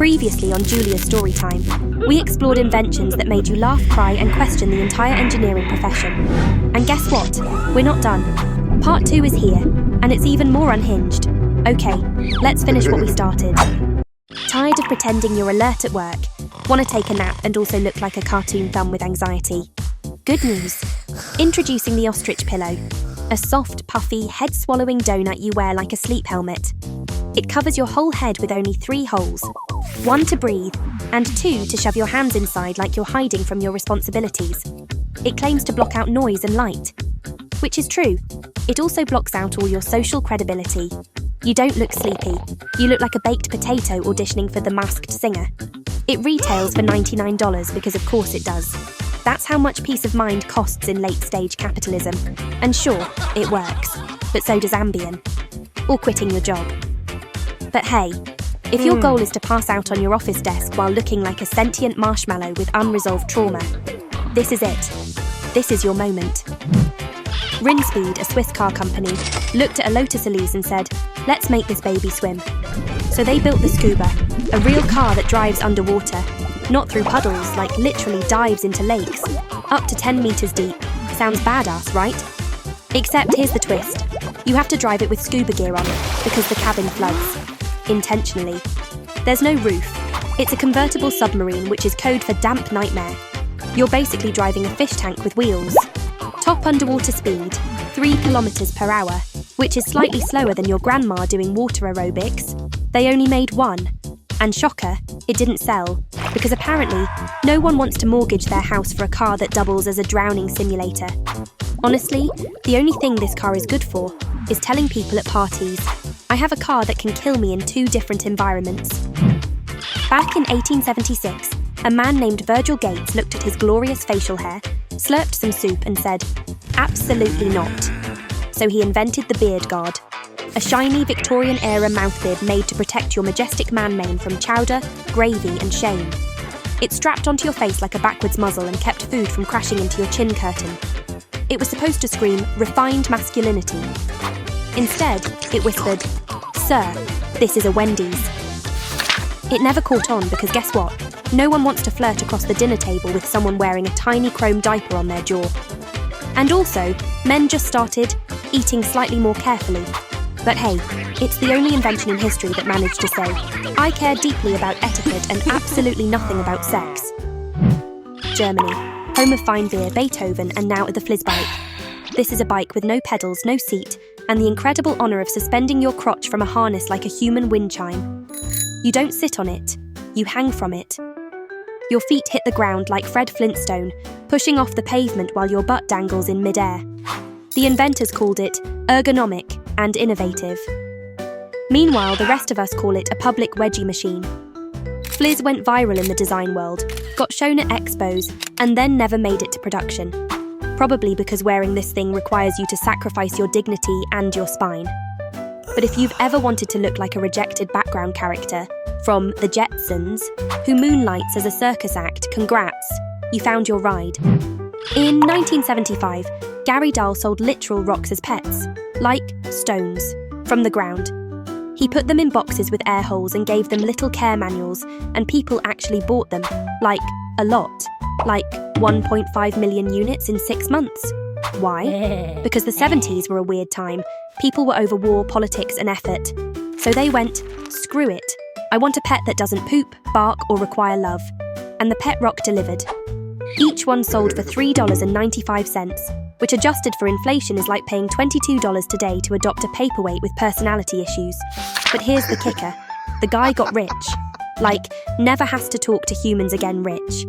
Previously on Julia's Storytime, we explored inventions that made you laugh, cry, and question the entire engineering profession. And guess what? We're not done. Part 2 is here, and it's even more unhinged. Okay, let's finish what we started. Tired of pretending you're alert at work? Want to take a nap and also look like a cartoon thumb with anxiety? Good news. Introducing the ostrich pillow. A soft, puffy, head-swallowing donut you wear like a sleep helmet. It covers your whole head with only 3 holes. 1 to breathe, and 2 to shove your hands inside like you're hiding from your responsibilities. It claims to block out noise and light. Which is true. It also blocks out all your social credibility. You don't look sleepy. You look like a baked potato auditioning for The Masked Singer. It retails for $99 because of course it does. That's how much peace of mind costs in late-stage capitalism. And sure, it works. But so does Ambien. Or quitting your job. But hey, if your goal is to pass out on your office desk while looking like a sentient marshmallow with unresolved trauma, this is it. This is your moment. Rinspeed, a Swiss car company, looked at a Lotus Elise and said, "Let's make this baby swim." So they built the Scuba, a real car that drives underwater. Not through puddles, like literally dives into lakes. Up to 10 meters deep. Sounds badass, right? Except here's the twist. You have to drive it with scuba gear on, because the cabin floods. Intentionally. There's no roof. It's a convertible submarine, which is code for damp nightmare. You're basically driving a fish tank with wheels. Top underwater speed, 3 kilometers per hour, which is slightly slower than your grandma doing water aerobics. They only made 1. And shocker, it didn't sell, because apparently no one wants to mortgage their house for a car that doubles as a drowning simulator. Honestly, the only thing this car is good for is telling people at parties, "I have a car that can kill me in 2 different environments." Back in 1876, a man named Virgil Gates looked at his glorious facial hair, slurped some soup and said, "Absolutely not." So he invented the beard guard, a shiny Victorian-era mouthbeard made to protect your majestic man mane from chowder, gravy and shame. It strapped onto your face like a backwards muzzle and kept food from crashing into your chin curtain. It was supposed to scream refined masculinity. Instead, it whispered, "Sir, this is a Wendy's." It never caught on because guess what? No one wants to flirt across the dinner table with someone wearing a tiny chrome diaper on their jaw. And also, men just started eating slightly more carefully. But hey, it's the only invention in history that managed to say, "I care deeply about etiquette and absolutely nothing about sex." Germany, home of fine beer, Beethoven, and now the Flizzbike. This is a bike with no pedals, no seat, and the incredible honour of suspending your crotch from a harness like a human wind chime. You don't sit on it, you hang from it. Your feet hit the ground like Fred Flintstone, pushing off the pavement while your butt dangles in midair. The inventors called it ergonomic and innovative. Meanwhile, the rest of us call it a public wedgie machine. Flizz went viral in the design world, got shown at expos, and then never made it to production. Probably because wearing this thing requires you to sacrifice your dignity and your spine. But if you've ever wanted to look like a rejected background character, from The Jetsons, who moonlights as a circus act, congrats, you found your ride. In 1975, Gary Dahl sold literal rocks as pets, like stones, from the ground. He put them in boxes with air holes and gave them little care manuals, and people actually bought them, like a lot, like 1.5 million units in 6 months. Why? Because the 70s were a weird time. People were over war, politics and effort. So they went, screw it. I want a pet that doesn't poop, bark or require love. And the pet rock delivered. Each one sold for $3.95, which adjusted for inflation is like paying $22 today to adopt a paperweight with personality issues. But here's the kicker. The guy got rich. Like, never has to talk to humans again rich.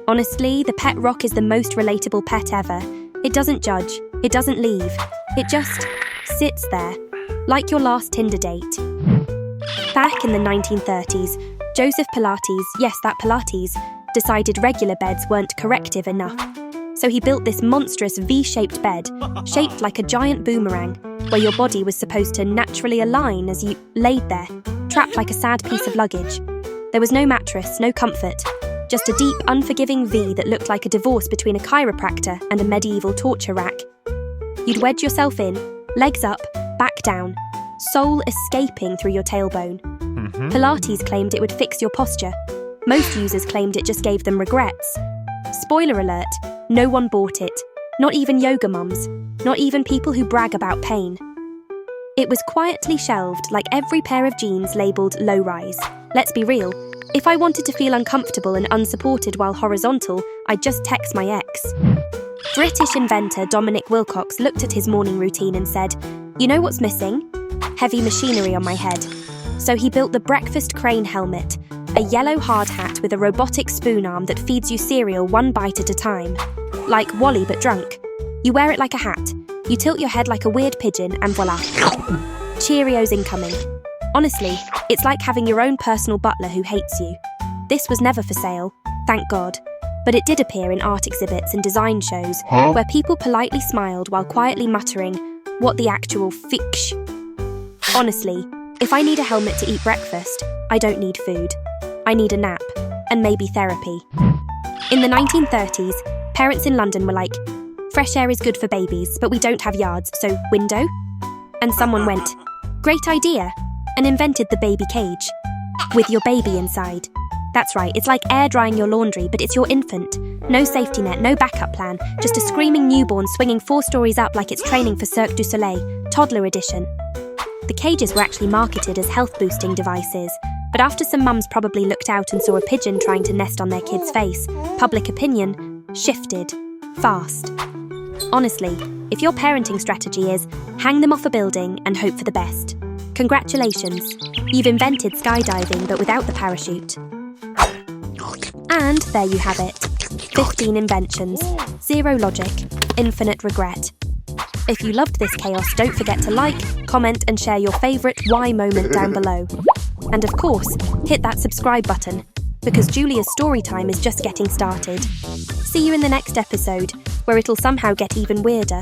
Honestly, the pet rock is the most relatable pet ever. It doesn't judge. It doesn't leave. It just sits there, like your last Tinder date. Back in the 1930s, Joseph Pilates, yes, that Pilates, decided regular beds weren't corrective enough. So he built this monstrous V-shaped bed, shaped like a giant boomerang, where your body was supposed to naturally align as you laid there, trapped like a sad piece of luggage. There was no mattress, no comfort, just a deep, unforgiving V that looked like a divorce between a chiropractor and a medieval torture rack. You'd wedge yourself in, legs up, back down, soul escaping through your tailbone. Pilates claimed it would fix your posture. Most users claimed it just gave them regrets. Spoiler alert, no one bought it. Not even yoga mums. Not even people who brag about pain. It was quietly shelved like every pair of jeans labelled low-rise. Let's be real, if I wanted to feel uncomfortable and unsupported while horizontal, I'd just text my ex. British inventor Dominic Wilcox looked at his morning routine and said, "You know what's missing? Heavy machinery on my head." So he built the breakfast crane helmet, a yellow hard hat with a robotic spoon arm that feeds you cereal one bite at a time. Like Wally but drunk. You wear it like a hat, you tilt your head like a weird pigeon, and voila. Cheerios incoming. Honestly, it's like having your own personal butler who hates you. This was never for sale, thank God. But it did appear in art exhibits and design shows, where people politely smiled while quietly muttering, "What the actual fix?" Honestly, if I need a helmet to eat breakfast, I don't need food. I need a nap, and maybe therapy. In the 1930s, parents in London were like, "Fresh air is good for babies, but we don't have yards, so window?" And someone went, "Great idea," and invented the baby cage. With your baby inside. That's right, it's like air drying your laundry, but it's your infant. No safety net, no backup plan, just a screaming newborn swinging 4 stories up like it's training for Cirque du Soleil, toddler edition. The cages were actually marketed as health-boosting devices, but after some mums probably looked out and saw a pigeon trying to nest on their kid's face, public opinion shifted. Fast. Honestly, if your parenting strategy is hang them off a building and hope for the best, congratulations, you've invented skydiving but without the parachute. And there you have it. 15 inventions, 0 logic, infinite regret. If you loved this chaos, don't forget to like, comment and share your favourite why moment down below. And of course, hit that subscribe button, because Julia's story time is just getting started. See you in the next episode, where it'll somehow get even weirder.